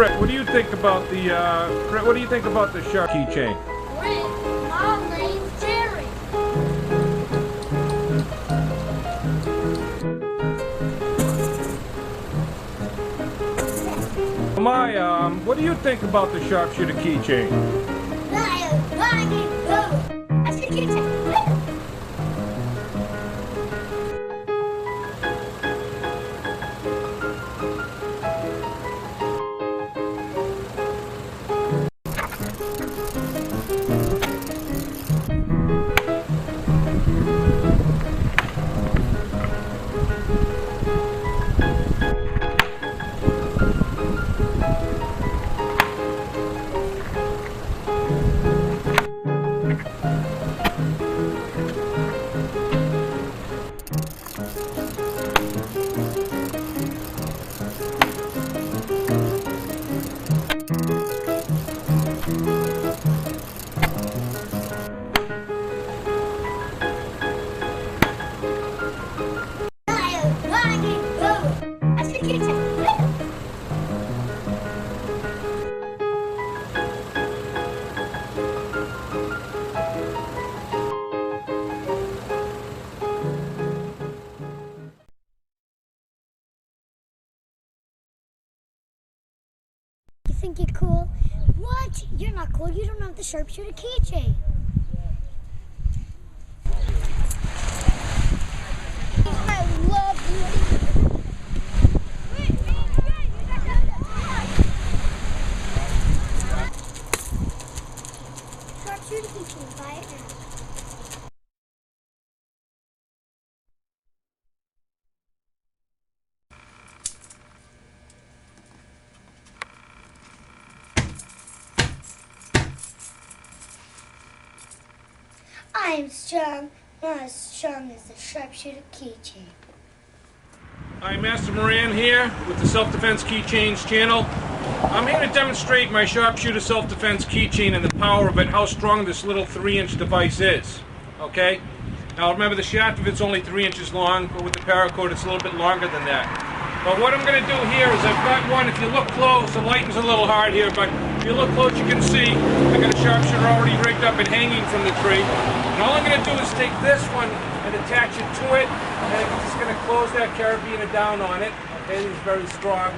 Crit, what do you think about the sharp keychain? Great. My name's Jerry. What do you think about the sharpshooter keychain? I said keychain. You think you're cool? What? You're not cool. You don't have the sharpshooter keychain. I love you. Sharpshooter keychain. Buy it now. I am strong, not as strong as the sharpshooter keychain. Hi, Master Moran here with the Self-Defense Keychains channel. I'm here to demonstrate my sharpshooter self-defense keychain and the power of it, how strong this little 3-inch device is. Okay? Now remember, the shaft of it's only 3 inches long, but with the paracord it's a little bit longer than that. But what I'm going to do here is I've got one. If you look close, the lighting's a little hard here, but if you look close you can see I got a sharpshooter already rigged up and hanging from the tree. And all I'm going to do is take this one and attach it to it, and I'm just going to close that carabiner down on it. Okay, it's very strong.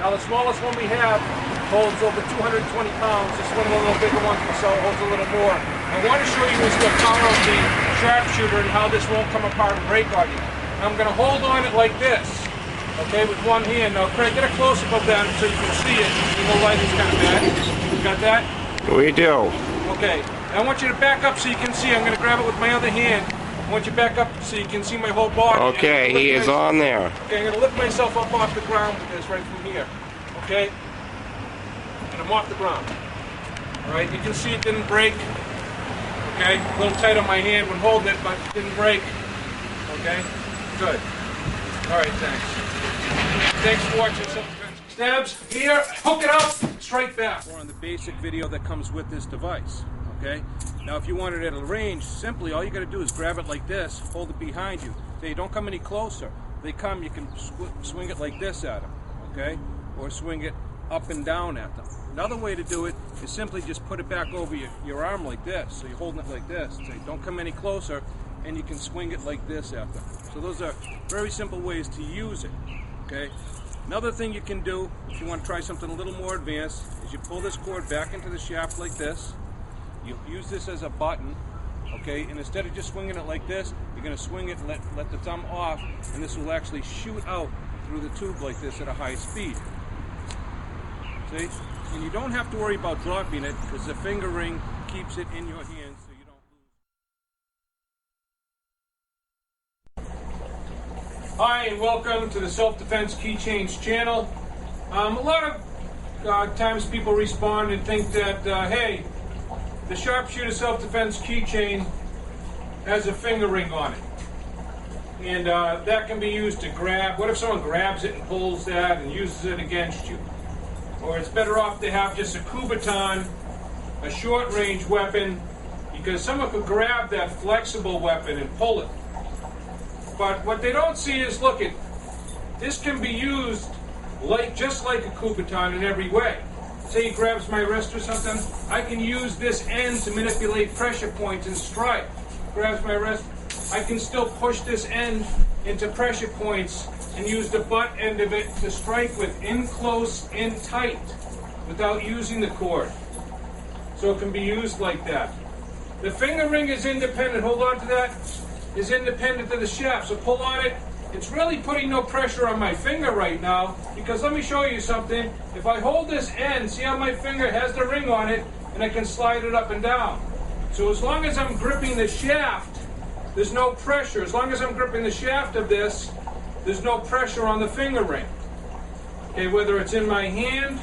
Now the smallest one we have holds over 220 pounds. This one, a little bigger one, so it holds a little more. I want to show you is the power of the sharpshooter and how this won't come apart and break on you. I'm going to hold on it like this, okay, with one hand. Now, Craig, get a close-up of that so you can see it. You know, lighting's kind of bad. You got that? We do. Okay. Now, I want you to back up so you can see. I'm going to grab it with my other hand. I want you to back up so you can see my whole body. Okay, he is on there. Okay, I'm going to lift myself up off the ground with this right from here. Okay? And I'm off the ground. All right, you can see it didn't break. Okay? A little tight on my hand when holding it, but it didn't break. Okay? Good. All right, thanks. Thanks for watching Self-Defense. Stabs, here, hook it up, straight back. We're on the basic video that comes with this device. Okay? Now, if you want it at a range, simply all you got to do is grab it like this, hold it behind you. They don't come any closer. They come, you can swing it like this at them. Okay? Or swing it up and down at them. Another way to do it is simply just put it back over your arm like this. So you're holding it like this. Say, don't come any closer, and you can swing it like this at them. So those are very simple ways to use it. Okay? Another thing you can do, if you want to try something a little more advanced, is you pull this cord back into the shaft like this. You use this as a button, okay? And instead of just swinging it like this, you're going to swing it and let the thumb off, and this will actually shoot out through the tube like this at a high speed. See? And you don't have to worry about dropping it because the finger ring keeps it in your hand so you don't lose. Hi, and welcome to the Self-Defense Keychains channel. A lot of times people respond and think that, hey, the sharpshooter self-defense keychain has a finger ring on it. And that can be used to grab. What if someone grabs it and pulls that and uses it against you? Or it's better off to have just a Kubaton, a short-range weapon, because someone could grab that flexible weapon and pull it. But what they don't see is, look, this can be used just like a Kubotan in every way. Say he grabs my wrist or something, I can use this end to manipulate pressure points and strike. Grabs my wrist, I can still push this end into pressure points and use the butt end of it to strike with in close, in tight, without using the cord. So it can be used like that. The finger ring is independent, hold on to that, is independent of the shaft. So pull on it. It's really putting no pressure on my finger right now, because let me show you something. If I hold this end, see how my finger has the ring on it, and I can slide it up and down. So as long as I'm gripping the shaft, there's no pressure. As long as I'm gripping the shaft of this, there's no pressure on the finger ring. Okay, whether it's in my hand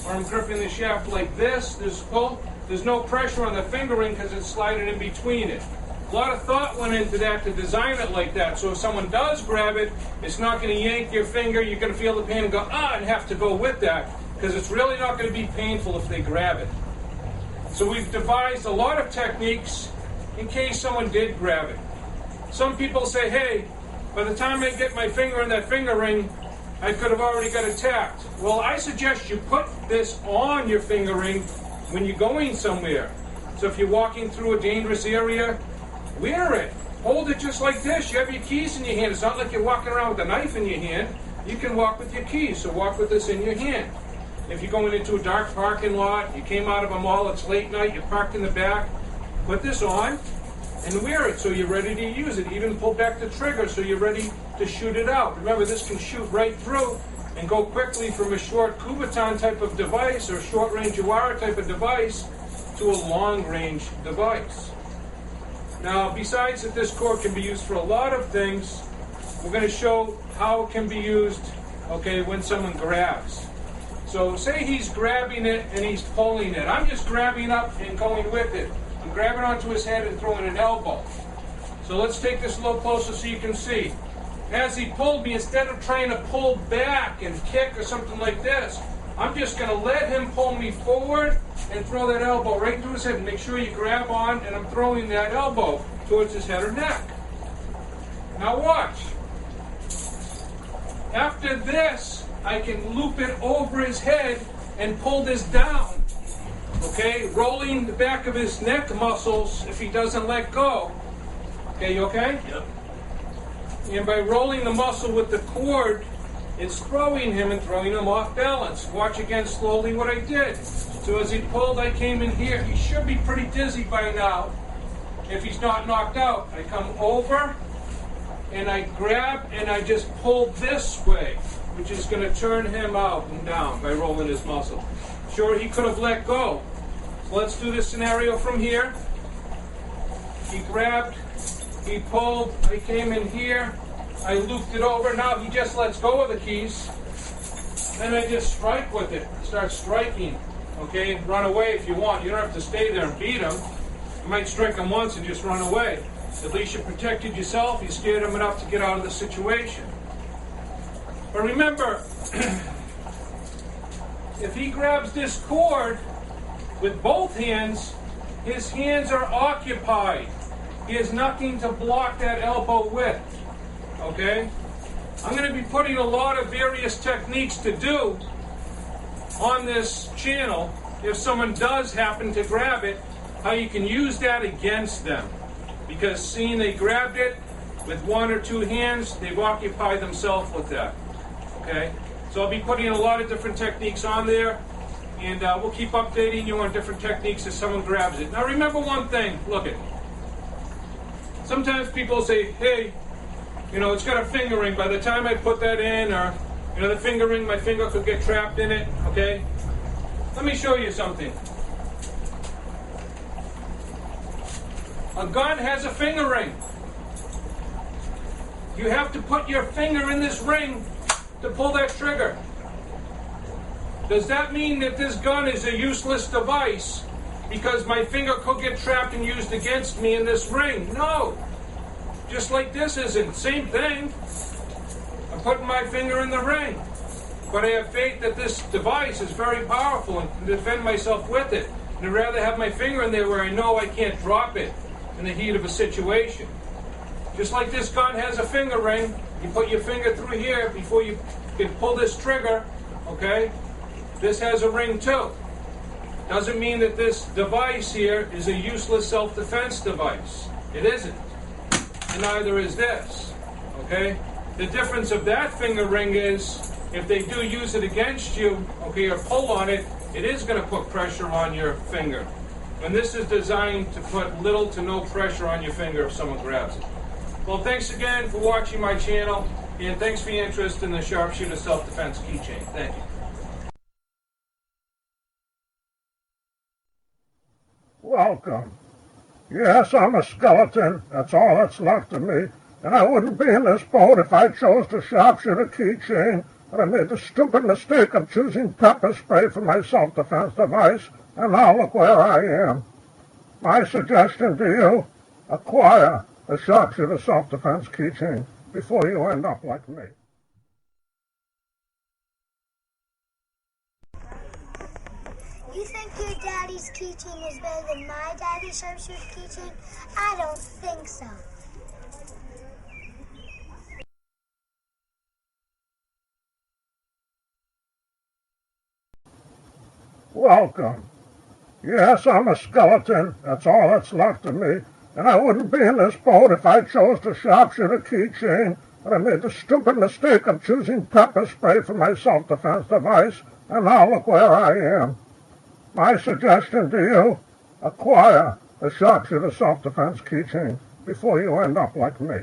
or I'm gripping the shaft like this, there's no pressure on the finger ring because it's sliding in between it. A lot of thought went into that to design it like that. So if someone does grab it, it's not going to yank your finger. You're going to feel the pain and go, and have to go with that, because it's really not going to be painful if they grab it. So we've devised a lot of techniques in case someone did grab it. Some people say, hey, by the time I get my finger in that finger ring, I could have already got attacked. Well, I suggest you put this on your finger ring when you're going somewhere. So if you're walking through a dangerous area, wear it. Hold it just like this. You have your keys in your hand. It's not like you're walking around with a knife in your hand. You can walk with your keys, so walk with this in your hand. If you're going into a dark parking lot, you came out of a mall, it's late night, you're parked in the back, put this on and wear it so you're ready to use it. Even pull back the trigger so you're ready to shoot it out. Remember, this can shoot right through and go quickly from a short Kubotan type of device or short range Uwara type of device to a long range device. Now, besides that this cord can be used for a lot of things, we're going to show how it can be used, okay, when someone grabs. So say he's grabbing it and he's pulling it. I'm just grabbing up and going with it. I'm grabbing onto his head and throwing an elbow. So let's take this a little closer so you can see. As he pulled me, instead of trying to pull back and kick or something like this, I'm just going to let him pull me forward and throw that elbow right into his head. And make sure you grab on, and I'm throwing that elbow towards his head or neck. Now watch. After this, I can loop it over his head and pull this down. Okay, rolling the back of his neck muscles if he doesn't let go. Okay, you okay? Yep. And by rolling the muscle with the cord, it's throwing him and throwing him off balance. Watch again slowly what I did. So as he pulled, I came in here. He should be pretty dizzy by now if he's not knocked out. I come over and I grab and I just pull this way, which is going to turn him out and down by rolling his muscle. Sure, he could have let go. So let's do this scenario from here. He grabbed, he pulled, I came in here, I looped it over. Now he just lets go of the keys. Then I just strike with it. Start striking. Okay, run away if you want. You don't have to stay there and beat him. You might strike him once and just run away. At least you protected yourself. You scared him enough to get out of the situation. But remember, if he grabs this cord with both hands, his hands are occupied. He has nothing to block that elbow with. Okay? I'm going to be putting a lot of various techniques to do on this channel if someone does happen to grab it, how you can use that against them. Because seeing they grabbed it with one or two hands, they've occupied themselves with that. Okay? So I'll be putting a lot of different techniques on there, and we'll keep updating you on different techniques as someone grabs it. Now remember one thing, look it. Sometimes people say, hey, you know, it's got a finger ring. By the time I put that in, or, you know, the finger ring, my finger could get trapped in it, okay? Let me show you something. A gun has a finger ring. You have to put your finger in this ring to pull that trigger. Does that mean that this gun is a useless device because my finger could get trapped and used against me in this ring? No. Just like this isn't. Same thing. I'm putting my finger in the ring. But I have faith that this device is very powerful and can defend myself with it. And I'd rather have my finger in there where I know I can't drop it in the heat of a situation. Just like this gun has a finger ring, you put your finger through here before you can pull this trigger, okay? This has a ring too. Doesn't mean that this device here is a useless self-defense device. It isn't. And neither is this, okay? The difference of that finger ring is if they do use it against you, okay, or pull on it, it is going to put pressure on your finger. And this is designed to put little to no pressure on your finger if someone grabs it. Well, thanks again for watching my channel, and thanks for your interest in the Sharpshooter Self-Defense Keychain. Thank you. Welcome. Yes, I'm a skeleton. That's all that's left of me. And I wouldn't be in this boat if I chose to sharpshoot a keychain. But I made the stupid mistake of choosing pepper spray for my self-defense device. And now look where I am. My suggestion to you, acquire a sharpshooter self-defense keychain before you end up like me. You think your daddy's keychain is better than my daddy's sharpshooter keychain? I don't think so. Welcome. Yes, I'm a skeleton. That's all that's left of me. And I wouldn't be in this boat if I chose to sharpshoot a keychain. But I made the stupid mistake of choosing pepper spray for my self-defense device. And now look where I am. My suggestion to you, acquire a sharpshooter self-defense keychain before you end up like me.